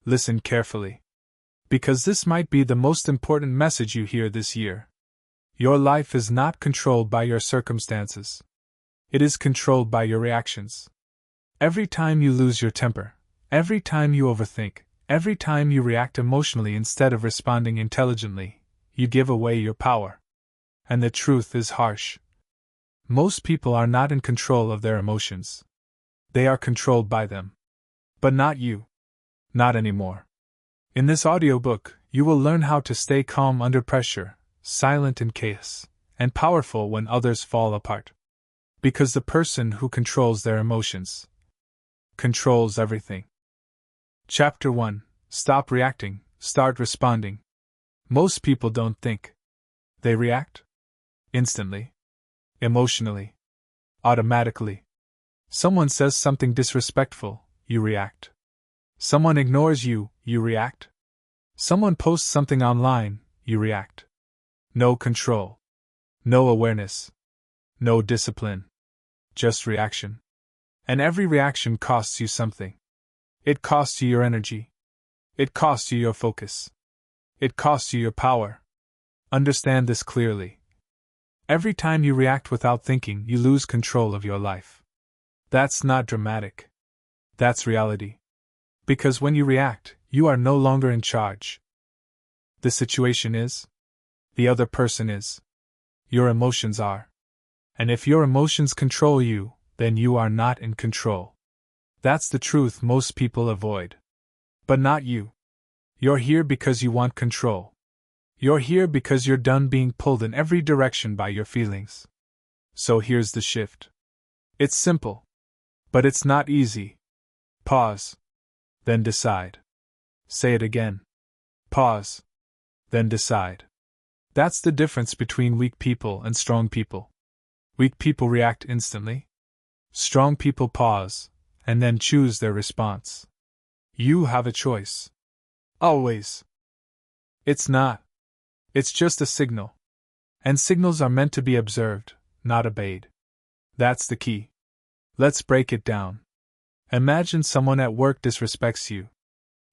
Listen carefully. Because this might be the most important message you hear this year. Your life is not controlled by your circumstances. It is controlled by your reactions. Every time you lose your temper, every time you overthink, every time you react emotionally instead of responding intelligently, you give away your power. And the truth is harsh. Most people are not in control of their emotions. They are controlled by them. But not you. Not anymore. In this audiobook, you will learn how to stay calm under pressure, silent in chaos, and powerful when others fall apart. Because the person who controls their emotions controls everything. Chapter 1. Stop reacting, start responding. Most people don't think. They react. Instantly. Emotionally. Automatically. Someone says something disrespectful, you react. Someone ignores you, you react. Someone posts something online, you react. No control. No awareness. No discipline. Just reaction. And every reaction costs you something. It costs you your energy. It costs you your focus. It costs you your power. Understand this clearly. Every time you react without thinking, you lose control of your life. That's not dramatic. That's reality. Because when you react, you are no longer in charge. The situation is. The other person is. Your emotions are. And if your emotions control you, then you are not in control. That's the truth most people avoid. But not you. You're here because you want control. You're here because you're done being pulled in every direction by your feelings. So here's the shift. It's simple. But it's not easy. Pause. Then decide. Say it again. Pause. Then decide. That's the difference between weak people and strong people. Weak people react instantly. Strong people pause, and then choose their response. You have a choice. Always. It's not. It's just a signal. And signals are meant to be observed, not obeyed. That's the key. Let's break it down. Imagine someone at work disrespects you.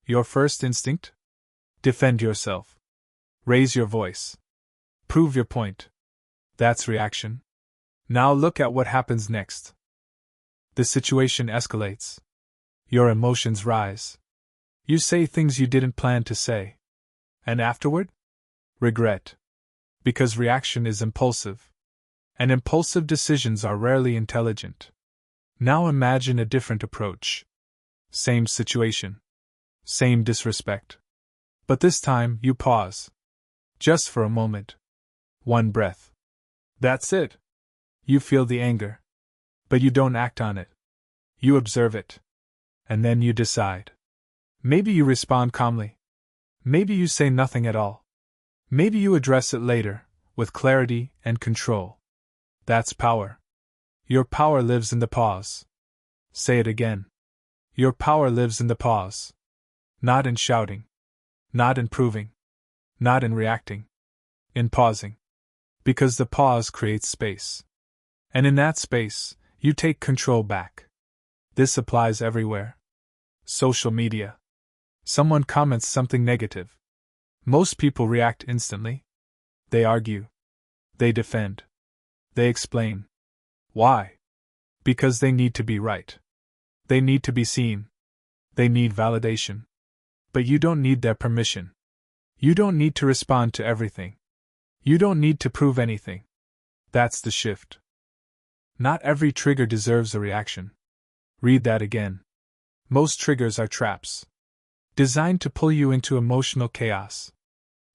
Your first instinct? Defend yourself. Raise your voice. Prove your point. That's reaction. Now look at what happens next. The situation escalates. Your emotions rise. You say things you didn't plan to say. And afterward? Regret. Because reaction is impulsive. And impulsive decisions are rarely intelligent. Now imagine a different approach. Same situation. Same disrespect. But this time you pause. Just for a moment. One breath. That's it. You feel the anger. But you don't act on it. You observe it. And then you decide. Maybe you respond calmly. Maybe you say nothing at all. Maybe you address it later, with clarity and control. That's power. Your power lives in the pause. Say it again. Your power lives in the pause. Not in shouting. Not in proving. Not in reacting. In pausing. Because the pause creates space. And in that space, you take control back. This applies everywhere. Social media. Someone comments something negative. Most people react instantly. They argue. They defend. They explain. Why? Because they need to be right. They need to be seen. They need validation. But you don't need their permission. You don't need to respond to everything. You don't need to prove anything. That's the shift. Not every trigger deserves a reaction. Read that again. Most triggers are traps. Designed to pull you into emotional chaos.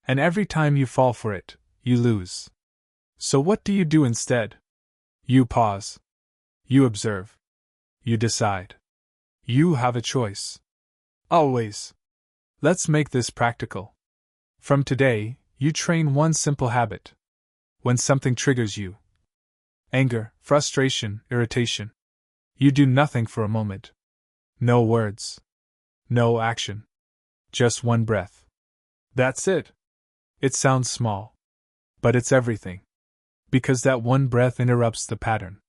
And every time you fall for it, you lose. So what do you do instead? You pause. You observe. You decide. You have a choice. Always. Let's make this practical. From today, you train one simple habit. When something triggers you, anger, frustration, irritation, you do nothing for a moment. No words. No action. Just one breath. That's it. It sounds small. But it's everything. Because that one breath interrupts the pattern.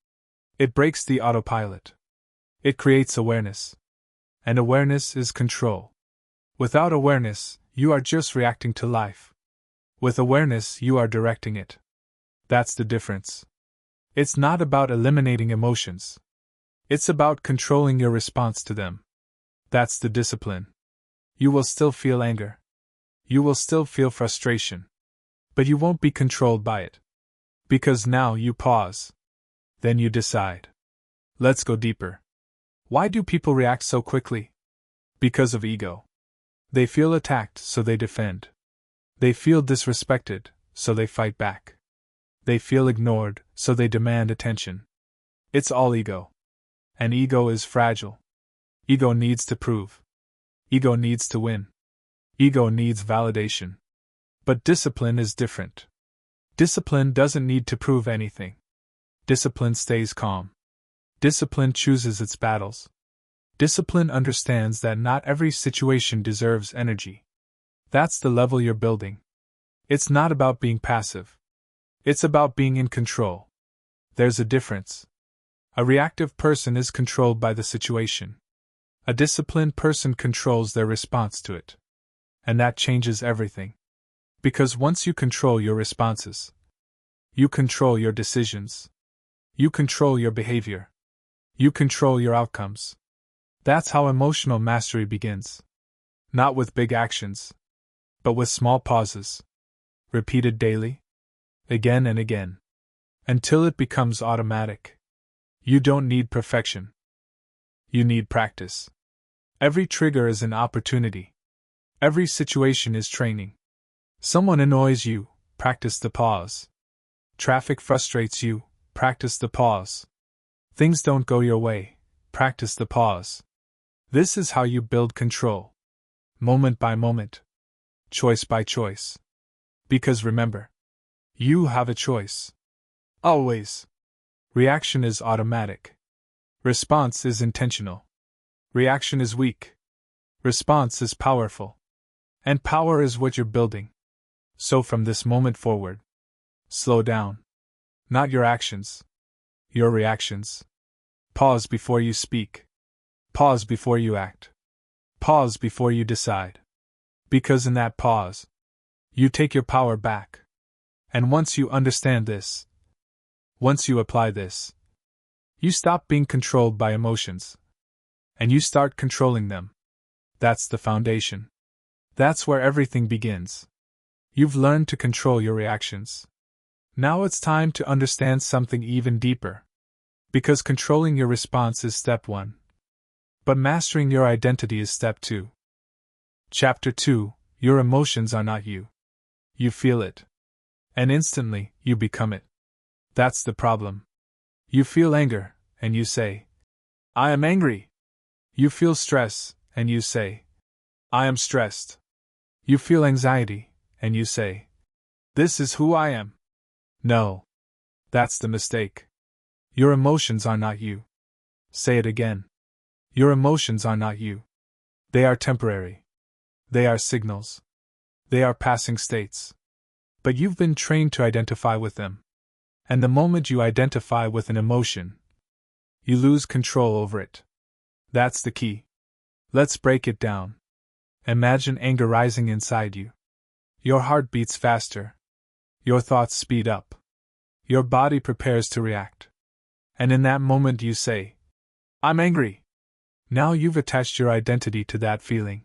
It breaks the autopilot. It creates awareness. And awareness is control. Without awareness, you are just reacting to life. With awareness, you are directing it. That's the difference. It's not about eliminating emotions. It's about controlling your response to them. That's the discipline. You will still feel anger. You will still feel frustration. But you won't be controlled by it. Because now you pause. Then you decide. Let's go deeper. Why do people react so quickly? Because of ego. They feel attacked, so they defend. They feel disrespected, so they fight back. They feel ignored, so they demand attention. It's all ego. And ego is fragile. Ego needs to prove. Ego needs to win. Ego needs validation. But discipline is different. Discipline doesn't need to prove anything. Discipline stays calm. Discipline chooses its battles. Discipline understands that not every situation deserves energy. That's the level you're building. It's not about being passive. It's about being in control. There's a difference. A reactive person is controlled by the situation. A disciplined person controls their response to it. And that changes everything. Because once you control your responses, you control your decisions. You control your behavior. You control your outcomes. That's how emotional mastery begins. Not with big actions, but with small pauses, repeated daily, again and again, until it becomes automatic. You don't need perfection. You need practice. Every trigger is an opportunity. Every situation is training. Someone annoys you, practice the pause. Traffic frustrates you, practice the pause. Things don't go your way, practice the pause. This is how you build control. Moment by moment. Choice by choice. Because remember, you have a choice. Always. Reaction is automatic. Response is intentional. Reaction is weak. Response is powerful. And power is what you're building. So from this moment forward, slow down. Not your actions. Your reactions. Pause before you speak. Pause before you act. Pause before you decide. Because in that pause, you take your power back. And once you understand this, once you apply this, you stop being controlled by emotions. And you start controlling them. That's the foundation. That's where everything begins. You've learned to control your reactions. Now it's time to understand something even deeper. Because controlling your response is step 1. But mastering your identity is step 2. Chapter 2, Your emotions are not you. You feel it. And instantly, you become it. That's the problem. You feel anger, and you say, I am angry. You feel stress, and you say, I am stressed. You feel anxiety, and you say, this is who I am. No. That's the mistake. Your emotions are not you. Say it again. Your emotions are not you. They are temporary. They are signals. They are passing states. But you've been trained to identify with them. And the moment you identify with an emotion, you lose control over it. That's the key. Let's break it down. Imagine anger rising inside you. Your heart beats faster. Your thoughts speed up. Your body prepares to react. And in that moment you say, I'm angry. Now you've attached your identity to that feeling.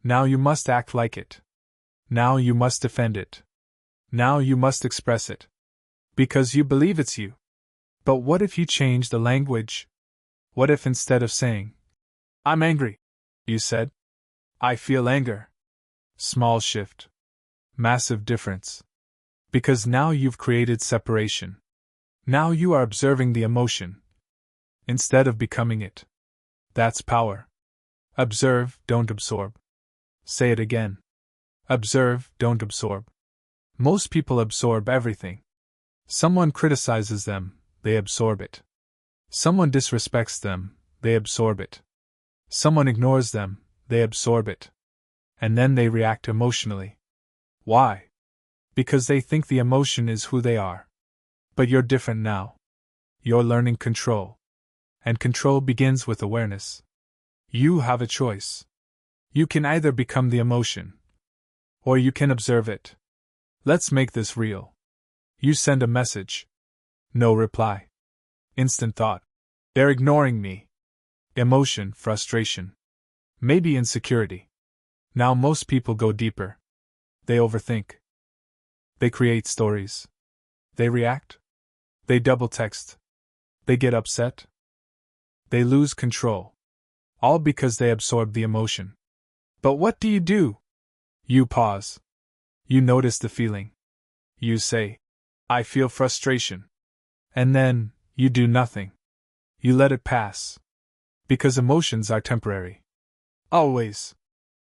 Now you must act like it. Now you must defend it. Now you must express it. Because you believe it's you. But what if you change the language? What if instead of saying, I'm angry, you said, I feel anger? Small shift. Massive difference. Because now you've created separation. Now you are observing the emotion, instead of becoming it. That's power. Observe, don't absorb. Say it again. Observe, don't absorb. Most people absorb everything. Someone criticizes them, they absorb it. Someone disrespects them, they absorb it. Someone ignores them, they absorb it. And then they react emotionally. Why? Because they think the emotion is who they are. But you're different now. You're learning control. And control begins with awareness. You have a choice. You can either become the emotion, or you can observe it. Let's make this real. You send a message. No reply. Instant thought. They're ignoring me. Emotion, frustration. Maybe insecurity. Now most people go deeper. They overthink. They create stories. They react. They double text. They get upset. They lose control. All because they absorb the emotion. But what do? You pause. You notice the feeling. You say, I feel frustration. And then, you do nothing. You let it pass. Because emotions are temporary. Always.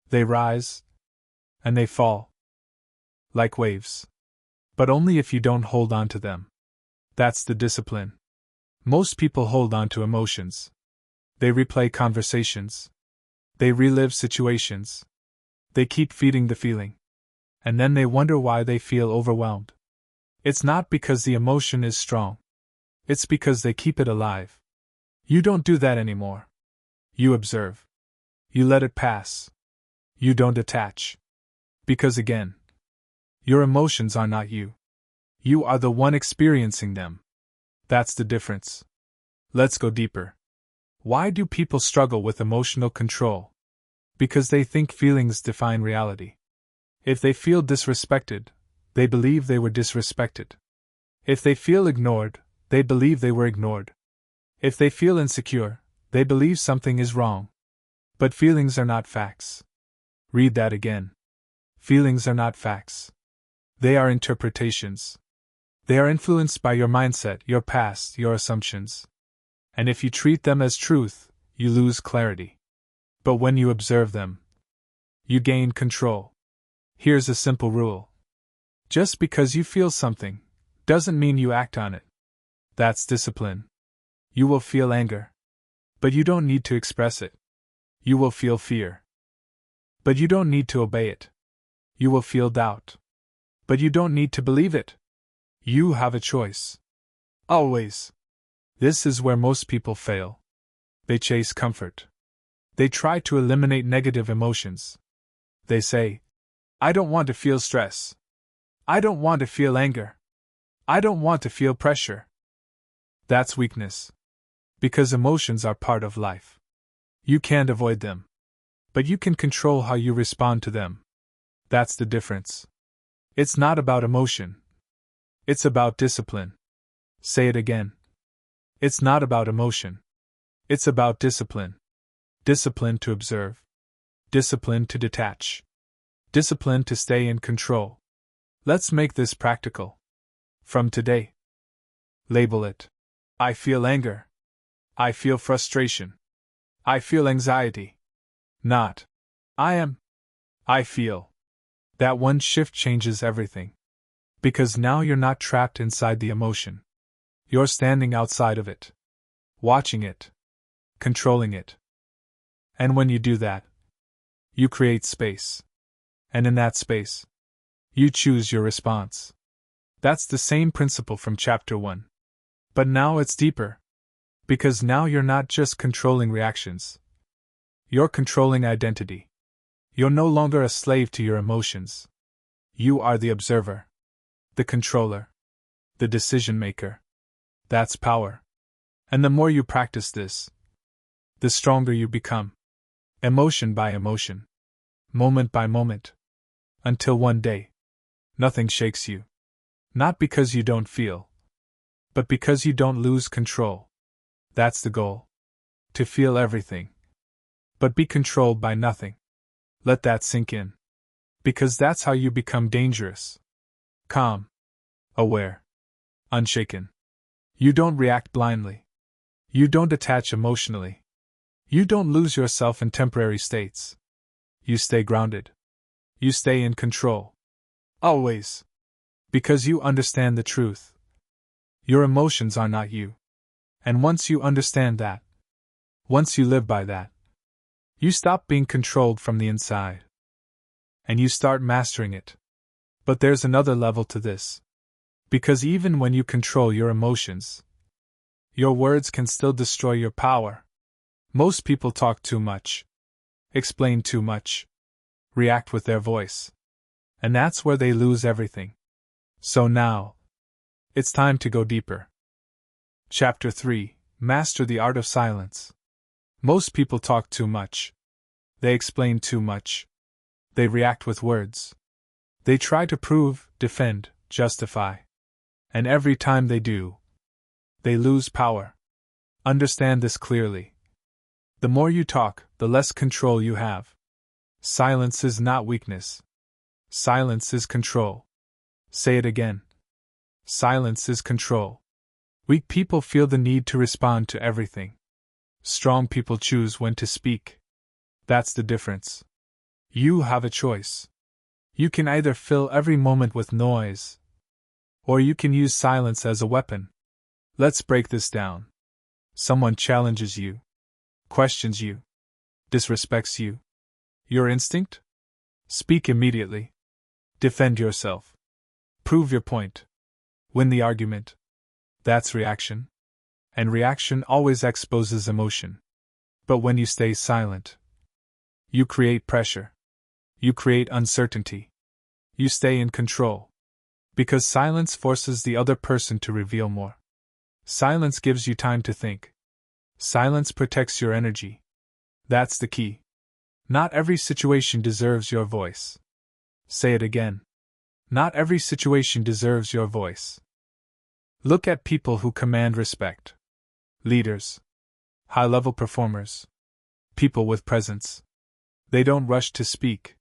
They rise. And they fall. Like waves. But only if you don't hold on to them. That's the discipline. Most people hold on to emotions. They replay conversations. They relive situations. They keep feeding the feeling. And then they wonder why they feel overwhelmed. It's not because the emotion is strong. It's because they keep it alive. You don't do that anymore. You observe. You let it pass. You don't attach. Because again, your emotions are not you. You are the one experiencing them. That's the difference. Let's go deeper. Why do people struggle with emotional control? Because they think feelings define reality. If they feel disrespected, they believe they were disrespected. If they feel ignored, they believe they were ignored. If they feel insecure, they believe something is wrong. But feelings are not facts. Read that again. Feelings are not facts. They are interpretations. They are influenced by your mindset, your past, your assumptions. And if you treat them as truth, you lose clarity. But when you observe them, you gain control. Here's a simple rule. Just because you feel something, doesn't mean you act on it. That's discipline. You will feel anger. But you don't need to express it. You will feel fear. But you don't need to obey it. You will feel doubt. But you don't need to believe it. You have a choice. Always. This is where most people fail. They chase comfort. They try to eliminate negative emotions. They say, I don't want to feel stress. I don't want to feel anger. I don't want to feel pressure. That's weakness. Because emotions are part of life. You can't avoid them. But you can control how you respond to them. That's the difference. It's not about emotion. It's about discipline. Say it again. It's not about emotion. It's about discipline. Discipline to observe. Discipline to detach. Discipline to stay in control. Let's make this practical. From today. Label it. I feel anger. I feel frustration. I feel anxiety. Not. I am. I feel. That one shift changes everything. Because now you're not trapped inside the emotion. You're standing outside of it. Watching it. Controlling it. And when you do that, you create space. And in that space, you choose your response. That's the same principle from Chapter 1. But now it's deeper. Because now you're not just controlling reactions. You're controlling identity. You're no longer a slave to your emotions. You are the observer. The controller. The decision maker. That's power. And the more you practice this, the stronger you become. Emotion by emotion. Moment by moment. Until one day, nothing shakes you. Not because you don't feel, but because you don't lose control. That's the goal. To feel everything. But be controlled by nothing. Let that sink in. Because that's how you become dangerous. Calm. Aware. Unshaken. You don't react blindly. You don't attach emotionally. You don't lose yourself in temporary states. You stay grounded. You stay in control. Always. Because you understand the truth. Your emotions are not you. And once you understand that, once you live by that, you stop being controlled from the inside. And you start mastering it. But there's another level to this. Because even when you control your emotions, your words can still destroy your power. Most people talk too much. explain too much, react with their voice. And that's where they lose everything. So now, it's time to go deeper. Chapter 3: Master the Art of Silence. Most people talk too much. They explain too much. They react with words. They try to prove, defend, justify. And every time they do, they lose power. Understand this clearly. The more you talk, the less control you have. Silence is not weakness. Silence is control. Say it again. Silence is control. Weak people feel the need to respond to everything. Strong people choose when to speak. That's the difference. You have a choice. You can either fill every moment with noise, or you can use silence as a weapon. Let's break this down. Someone challenges you, questions you, disrespects you. Your instinct? Speak immediately. Defend yourself. Prove your point. Win the argument. That's reaction. And reaction always exposes emotion. But when you stay silent, you create pressure. You create uncertainty. You stay in control. Because silence forces the other person to reveal more. Silence gives you time to think. Silence protects your energy. That's the key. Not every situation deserves your voice. Say it again. Not every situation deserves your voice. Look at people who command respect. Leaders. High-level performers. People with presence. They don't rush to speak.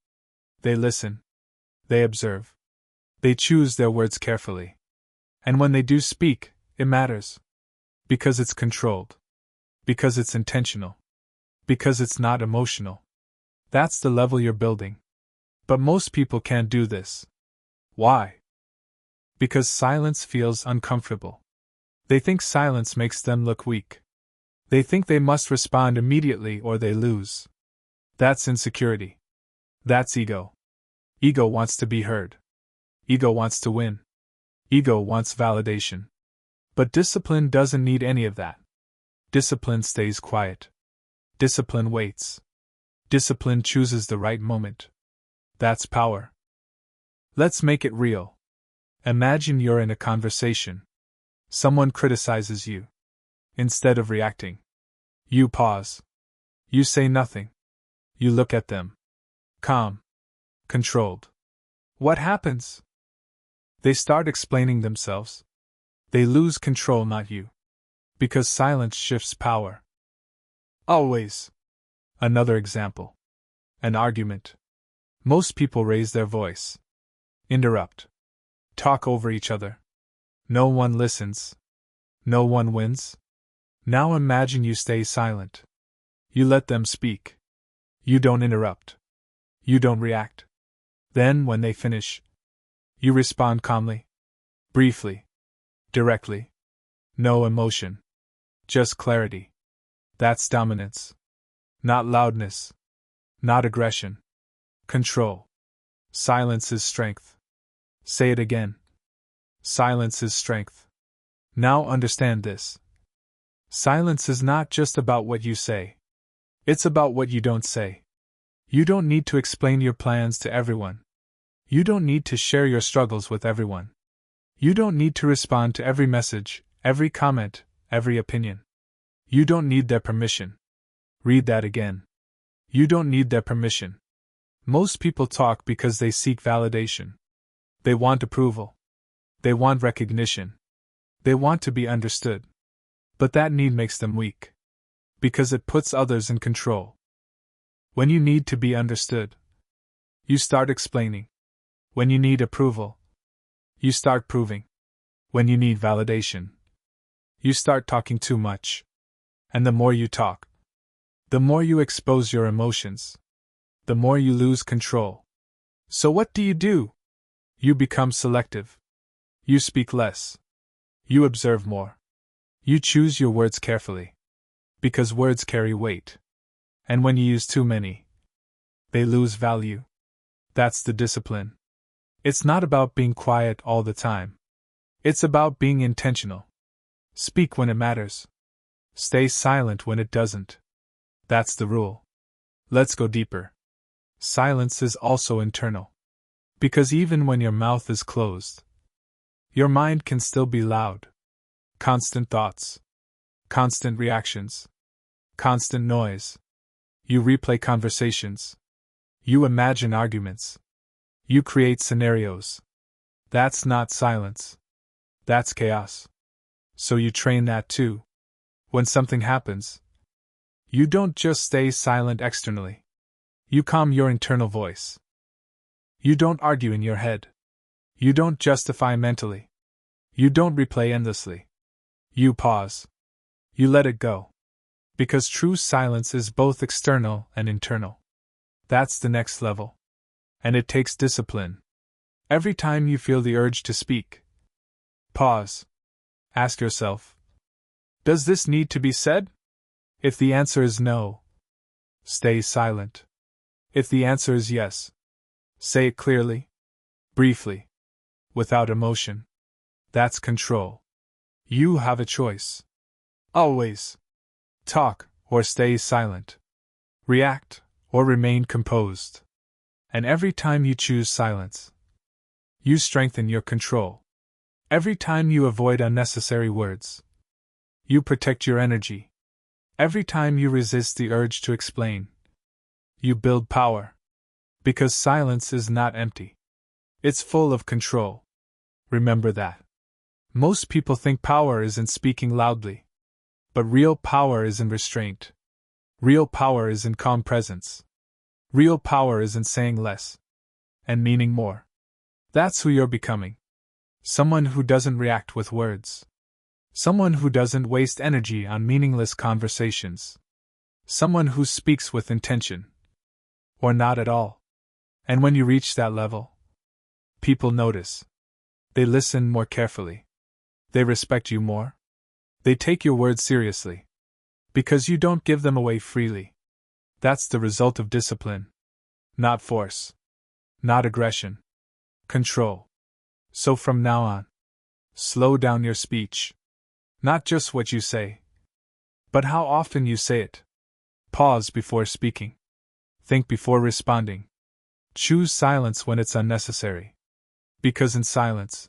They listen. They observe. They choose their words carefully. And when they do speak, it matters. Because it's controlled. Because it's intentional. Because it's not emotional. That's the level you're building. But most people can't do this. Why? Because silence feels uncomfortable. They think silence makes them look weak. They think they must respond immediately or they lose. That's insecurity. That's ego. Ego wants to be heard. Ego wants to win. Ego wants validation. But discipline doesn't need any of that. Discipline stays quiet. Discipline waits. Discipline chooses the right moment. That's power. Let's make it real. Imagine you're in a conversation. Someone criticizes you. Instead of reacting, you pause. You say nothing. You look at them. Calm. Controlled. What happens? They start explaining themselves. They lose control, not you. Because silence shifts power. Always. Another example. An argument. Most people raise their voice. Interrupt. Talk over each other. No one listens. No one wins. Now imagine you stay silent. You let them speak. You don't interrupt. You don't react. Then, when they finish, you respond calmly. Briefly. Directly. No emotion. Just clarity. That's dominance. Not loudness. Not aggression. Control. Silence is strength. Say it again. Silence is strength. Now understand this. Silence is not just about what you say. It's about what you don't say. You don't need to explain your plans to everyone. You don't need to share your struggles with everyone. You don't need to respond to every message, every comment, every opinion. You don't need their permission. Read that again. You don't need their permission. Most people talk because they seek validation. They want approval. They want recognition. They want to be understood. But that need makes them weak. Because it puts others in control. When you need to be understood, you start explaining. When you need approval, you start proving. When you need validation, you start talking too much. And the more you talk, the more you expose your emotions, the more you lose control. So what do? You become selective. You speak less. You observe more. You choose your words carefully. Because words carry weight. And when you use too many, they lose value. That's the discipline. It's not about being quiet all the time. It's about being intentional. Speak when it matters. Stay silent when it doesn't. That's the rule. Let's go deeper. Silence is also internal. Because even when your mouth is closed, your mind can still be loud. Constant thoughts. Constant reactions. Constant noise. You replay conversations. You imagine arguments. You create scenarios. That's not silence. That's chaos. So you train that too. When something happens, you don't just stay silent externally. You calm your internal voice. You don't argue in your head. You don't justify mentally. You don't replay endlessly. You pause. You let it go. Because true silence is both external and internal. That's the next level. And it takes discipline. Every time you feel the urge to speak, pause. Ask yourself, does this need to be said? If the answer is no, stay silent. If the answer is yes, say it clearly, briefly, without emotion. That's control. You have a choice. Always. Talk or stay silent. React or remain composed. And every time you choose silence, you strengthen your control. Every time you avoid unnecessary words, you protect your energy. Every time you resist the urge to explain, you build power. Because silence is not empty. It's full of control. Remember that. Most people think power is in speaking loudly. But real power is in restraint. Real power is in calm presence. Real power is in saying less and meaning more. That's who you're becoming. Someone who doesn't react with words. Someone who doesn't waste energy on meaningless conversations. Someone who speaks with intention. Or not at all. And when you reach that level, people notice. They listen more carefully. They respect you more. They take your words seriously. Because you don't give them away freely. That's the result of discipline. Not force. Not aggression. Control. So from now on, slow down your speech. Not just what you say, but how often you say it. Pause before speaking. Think before responding. Choose silence when it's unnecessary. Because in silence,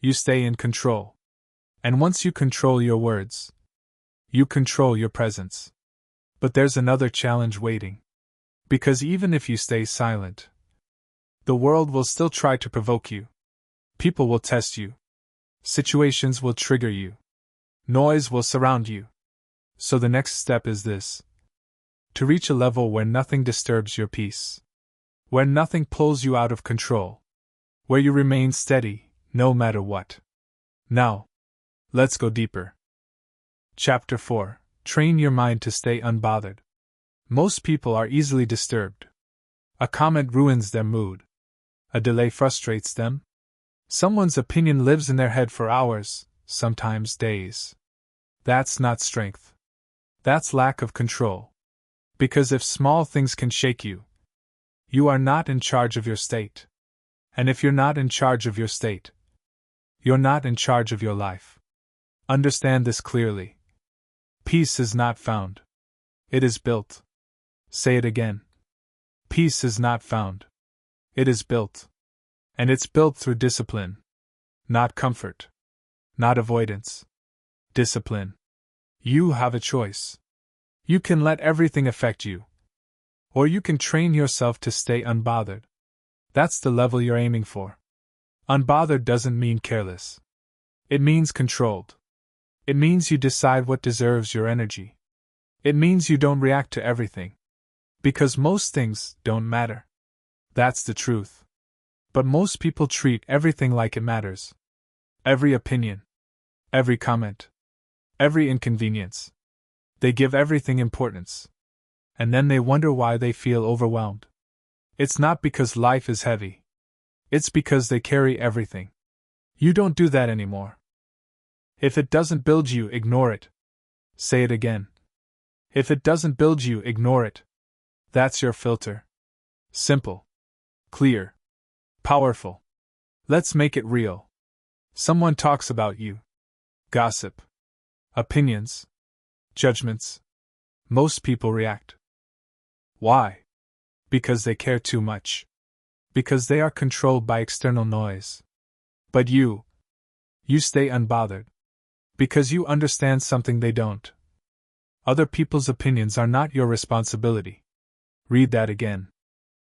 you stay in control. And once you control your words, you control your presence. But there's another challenge waiting. Because even if you stay silent, the world will still try to provoke you. People will test you. Situations will trigger you. Noise will surround you. So the next step is this: to reach a level where nothing disturbs your peace. Where nothing pulls you out of control. Where you remain steady, no matter what. Now, let's go deeper. Chapter 4. Train your mind to stay unbothered. Most people are easily disturbed. A comment ruins their mood. A delay frustrates them. Someone's opinion lives in their head for hours, sometimes days. That's not strength. That's lack of control. Because if small things can shake you, you are not in charge of your state. And if you're not in charge of your state, you're not in charge of your life. Understand this clearly. Peace is not found. It is built. Say it again. Peace is not found. It is built. And it's built through discipline. Not comfort. Not avoidance. Discipline. You have a choice. You can let everything affect you. Or you can train yourself to stay unbothered. That's the level you're aiming for. Unbothered doesn't mean careless. It means controlled. It means you decide what deserves your energy. It means you don't react to everything. Because most things don't matter. That's the truth. But most people treat everything like it matters. Every opinion. Every comment. Every inconvenience. They give everything importance. And then they wonder why they feel overwhelmed. It's not because life is heavy. It's because they carry everything. You don't do that anymore. If it doesn't build you, ignore it. Say it again. If it doesn't build you, ignore it. That's your filter. Simple. Clear. Powerful. Let's make it real. Someone talks about you. Gossip. Opinions. Judgments. Most people react. Why? Because they care too much. Because they are controlled by external noise. But you stay unbothered. Because you understand something they don't. Other people's opinions are not your responsibility. Read that again.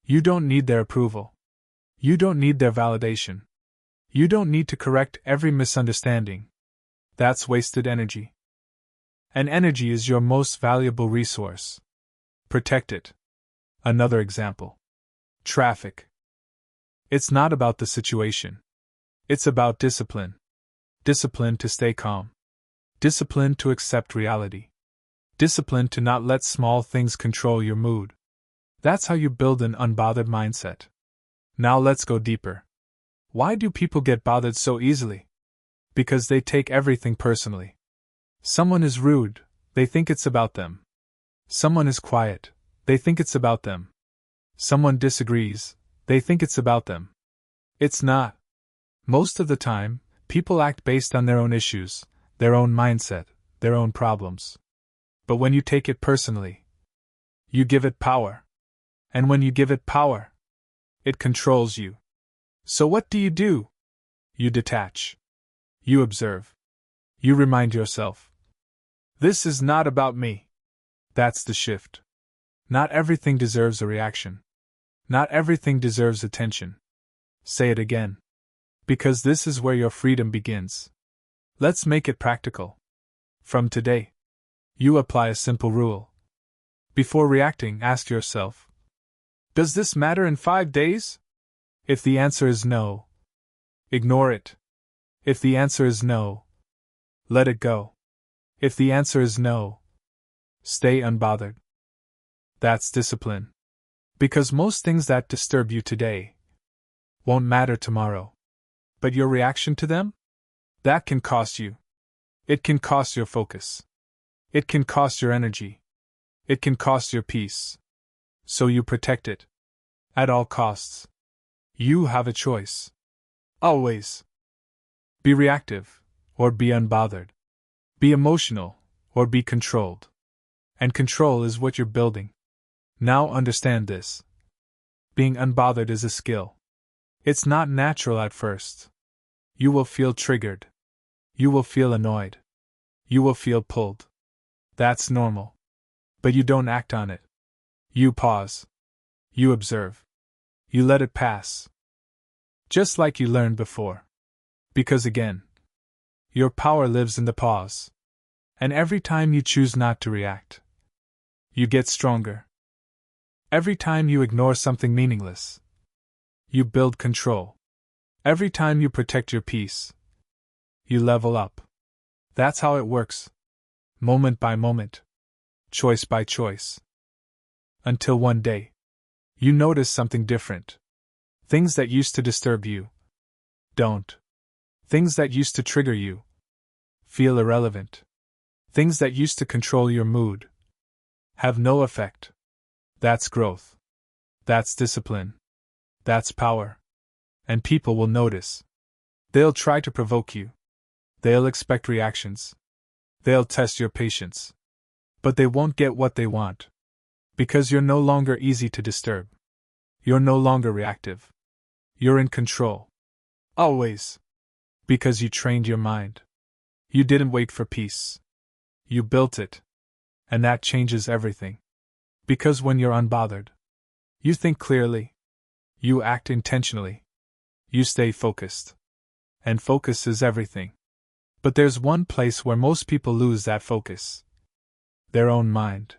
You don't need their approval. You don't need their validation. You don't need to correct every misunderstanding. That's wasted energy. And energy is your most valuable resource. Protect it. Another example. Traffic. It's not about the situation. It's about discipline. Discipline to stay calm. Discipline to accept reality. Discipline to not let small things control your mood. That's how you build an unbothered mindset. Now let's go deeper. Why do people get bothered so easily? Because they take everything personally. Someone is rude, they think it's about them. Someone is quiet, they think it's about them. Someone disagrees, they think it's about them. It's not. Most of the time, people act based on their own issues, their own mindset, their own problems. But when you take it personally, you give it power. And when you give it power, it controls you. So what do? You detach. You observe. You remind yourself. This is not about me. That's the shift. Not everything deserves a reaction. Not everything deserves attention. Say it again. Because this is where your freedom begins. Let's make it practical. From today, you apply a simple rule. Before reacting, ask yourself, does this matter in 5 days? If the answer is no, ignore it. If the answer is no, let it go. If the answer is no, stay unbothered. That's discipline. Because most things that disturb you today won't matter tomorrow. But your reaction to them? That can cost you. It can cost your focus. It can cost your energy. It can cost your peace. So you protect it. At all costs. You have a choice. Always. Be reactive, or be unbothered. Be emotional, or be controlled. And control is what you're building. Now understand this. Being unbothered is a skill. It's not natural at first. You will feel triggered. You will feel annoyed. You will feel pulled. That's normal. But you don't act on it. You pause. You observe. You let it pass. Just like you learned before. Because again, your power lives in the pause. And every time you choose not to react, you get stronger. Every time you ignore something meaningless, you build control. Every time you protect your peace, you level up. That's how it works. Moment by moment. Choice by choice. Until one day, you notice something different. Things that used to disturb you don't. Things that used to trigger you feel irrelevant. Things that used to control your mood have no effect. That's growth. That's discipline. That's power. And people will notice. They'll try to provoke you. They'll expect reactions. They'll test your patience. But they won't get what they want. Because you're no longer easy to disturb. You're no longer reactive. You're in control. Always. Because you trained your mind. You didn't wait for peace. You built it. And that changes everything. Because when you're unbothered, you think clearly. You act intentionally. You stay focused. And focus is everything. But there's one place where most people lose that focus. Their own mind.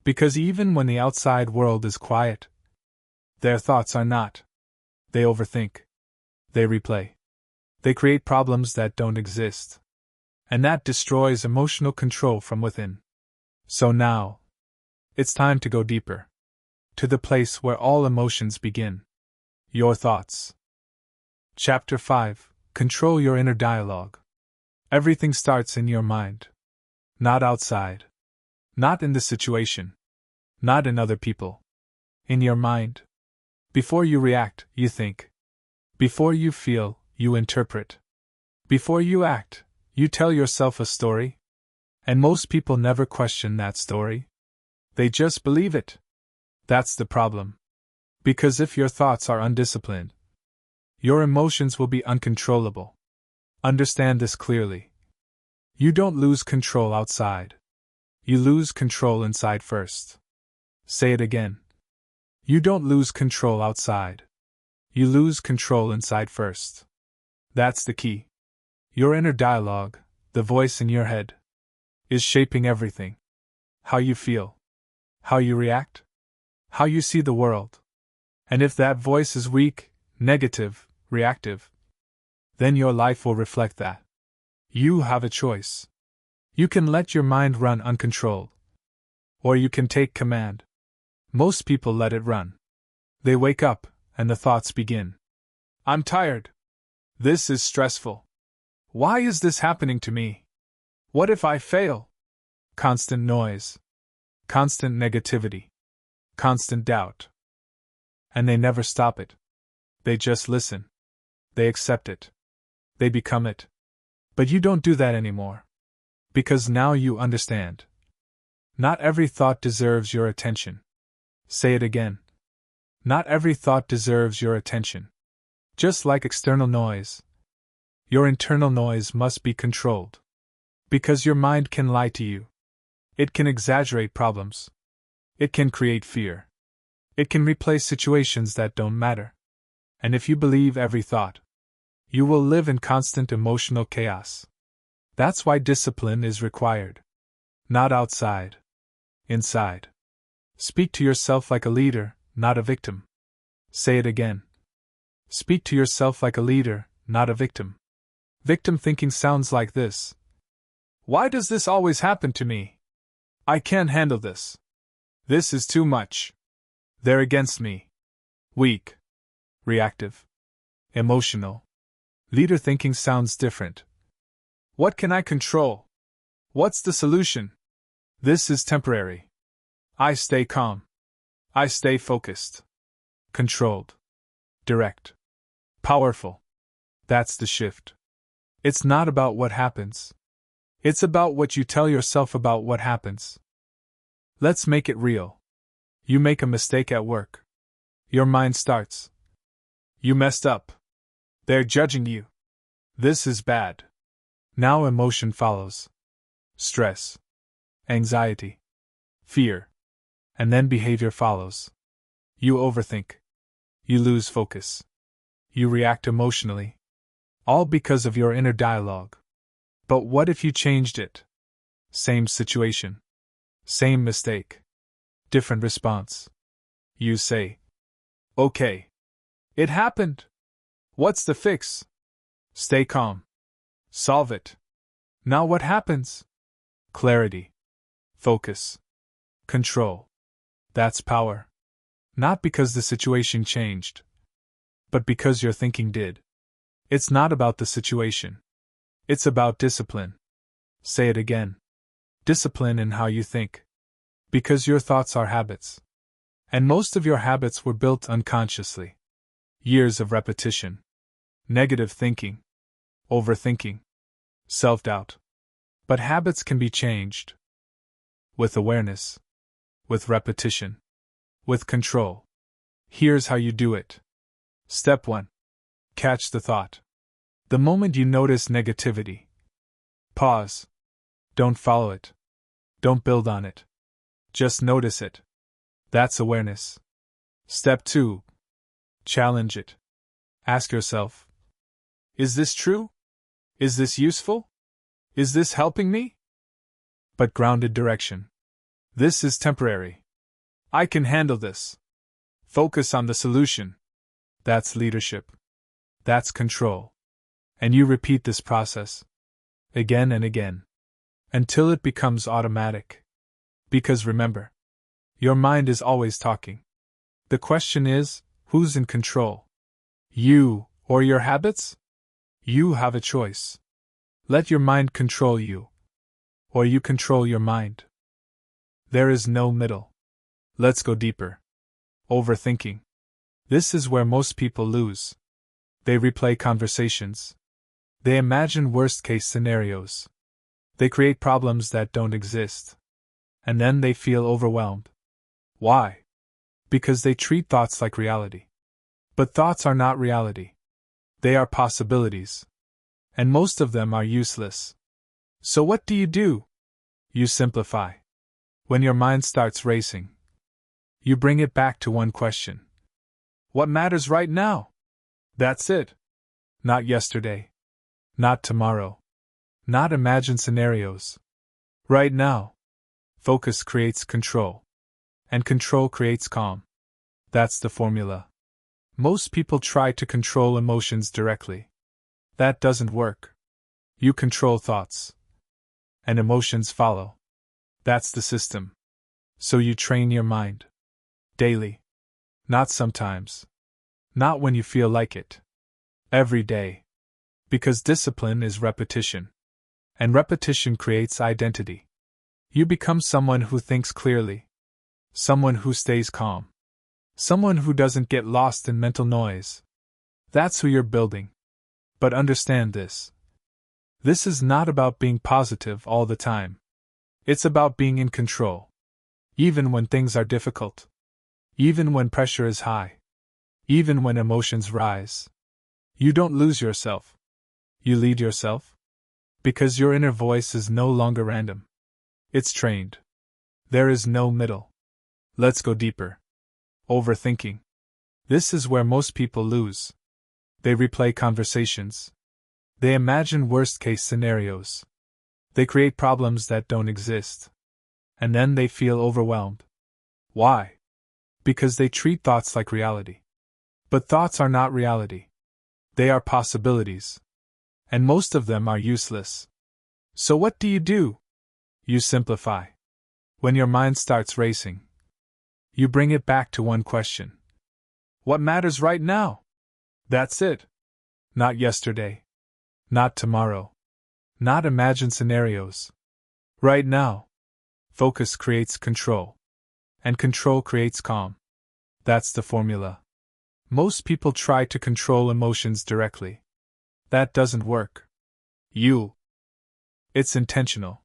Because even when the outside world is quiet, their thoughts are not. They overthink. They replay. They create problems that don't exist. And that destroys emotional control from within. So now, it's time to go deeper. To the place where all emotions begin. Your thoughts. Chapter 5. Control your inner dialogue. Everything starts in your mind. Not outside. Not in the situation. Not in other people. In your mind. Before you react, you think. Before you feel, you interpret. Before you act, you tell yourself a story. And most people never question that story. They just believe it. That's the problem. Because if your thoughts are undisciplined, your emotions will be uncontrollable. Understand this clearly. You don't lose control outside. You lose control inside first. Say it again. You don't lose control outside. You lose control inside first. That's the key. Your inner dialogue, the voice in your head, is shaping everything. How you feel, how you react, how you see the world. And if that voice is weak, negative, reactive, then your life will reflect that. You have a choice. You can let your mind run uncontrolled, or you can take command. Most people let it run. They wake up, and the thoughts begin. I'm tired. This is stressful. Why is this happening to me? What if I fail? Constant noise. Constant negativity. Constant doubt. And they never stop it. They just listen. They accept it. They become it. But you don't do that anymore. Because now you understand. Not every thought deserves your attention. Say it again. Not every thought deserves your attention. Just like external noise, your internal noise must be controlled. Because your mind can lie to you. It can exaggerate problems. It can create fear. It can replay situations that don't matter. And if you believe every thought, you will live in constant emotional chaos. That's why discipline is required. Not outside. Inside. Speak to yourself like a leader, not a victim. Say it again. Speak to yourself like a leader, not a victim. Victim thinking sounds like this. Why does this always happen to me? I can't handle this. This is too much. They're against me. Weak. Reactive. Emotional. Leader thinking sounds different. What can I control? What's the solution? This is temporary. I stay calm. I stay focused. Controlled. Direct. Powerful. That's the shift. It's not about what happens. It's about what you tell yourself about what happens. Let's make it real. You make a mistake at work. Your mind starts. You messed up. They're judging you. This is bad. Now emotion follows. Stress. Anxiety. Fear. And then behavior follows. You overthink. You lose focus. You react emotionally. All because of your inner dialogue. But what if you changed it? Same situation. Same mistake. Different response. You say, okay. It happened. What's the fix? Stay calm. Solve it. Now what happens? Clarity. Focus. Control. That's power. Not because the situation changed, but because your thinking did. It's not about the situation. It's about discipline. Say it again. Discipline in how you think. Because your thoughts are habits. And most of your habits were built unconsciously. Years of repetition. Negative thinking. Overthinking. Self-doubt. But habits can be changed. With awareness. With repetition. With control. Here's how you do it. Step 1. Catch the thought. The moment you notice negativity, pause. Don't follow it. Don't build on it. Just notice it. That's awareness. Step 2. Challenge it. Ask yourself, is this true? Is this useful? Is this helping me? But grounded direction. This is temporary. I can handle this. Focus on the solution. That's leadership. That's control. And you repeat this process again and again until it becomes automatic. Because remember, your mind is always talking. The question is, who's in control? You or your habits? You have a choice. Let your mind control you, or you control your mind. There is no middle. Let's go deeper. Overthinking. This is where most people lose. They replay conversations. They imagine worst-case scenarios. They create problems that don't exist. And then they feel overwhelmed. Why? Because they treat thoughts like reality. But thoughts are not reality. They are possibilities. And most of them are useless. So what do? You simplify. When your mind starts racing, you bring it back to one question. What matters right now? That's it. Not yesterday. Not tomorrow. Not imagined scenarios. Right now. Focus creates control. And control creates calm. That's the formula. Most people try to control emotions directly. That doesn't work. You control thoughts. And emotions follow. That's the system. So you train your mind. Daily. Not sometimes. Not when you feel like it. Every day. Because discipline is repetition. And repetition creates identity. You become someone who thinks clearly. Someone who stays calm. Someone who doesn't get lost in mental noise. That's who you're building. But understand this. This is not about being positive all the time. It's about being in control. Even when things are difficult. Even when pressure is high. Even when emotions rise. You don't lose yourself. You lead yourself. Because your inner voice is no longer random. It's trained. There is no middle. Let's go deeper. Overthinking. This is where most people lose. They replay conversations. They imagine worst-case scenarios. They create problems that don't exist. And then they feel overwhelmed. Why? Because they treat thoughts like reality. But thoughts are not reality. They are possibilities. And most of them are useless. So what do? You simplify. When your mind starts racing, you bring it back to one question. What matters right now? That's it. Not yesterday. Not tomorrow. Not imagined scenarios. Right now. Focus creates control. And control creates calm. That's the formula. Most people try to control emotions directly. That doesn't work. It's intentional.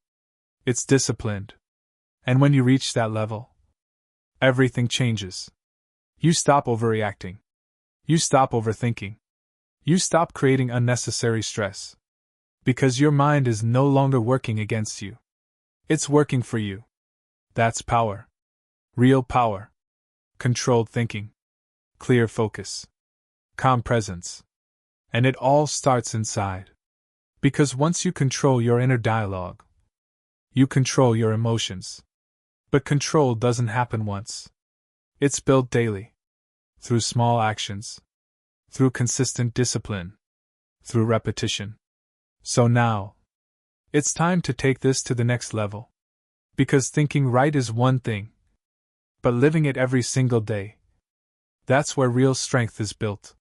It's disciplined. And when you reach that level, everything changes. You stop overreacting. You stop overthinking. You stop creating unnecessary stress. Because your mind is no longer working against you. It's working for you. That's power. Real power. Controlled thinking. Clear focus. Calm presence. And it all starts inside. Because once you control your inner dialogue, you control your emotions. But control doesn't happen once. It's built daily. Through small actions. Through consistent discipline. Through repetition. So now, it's time to take this to the next level. Because thinking right is one thing. But living it every single day. That's where real strength is built.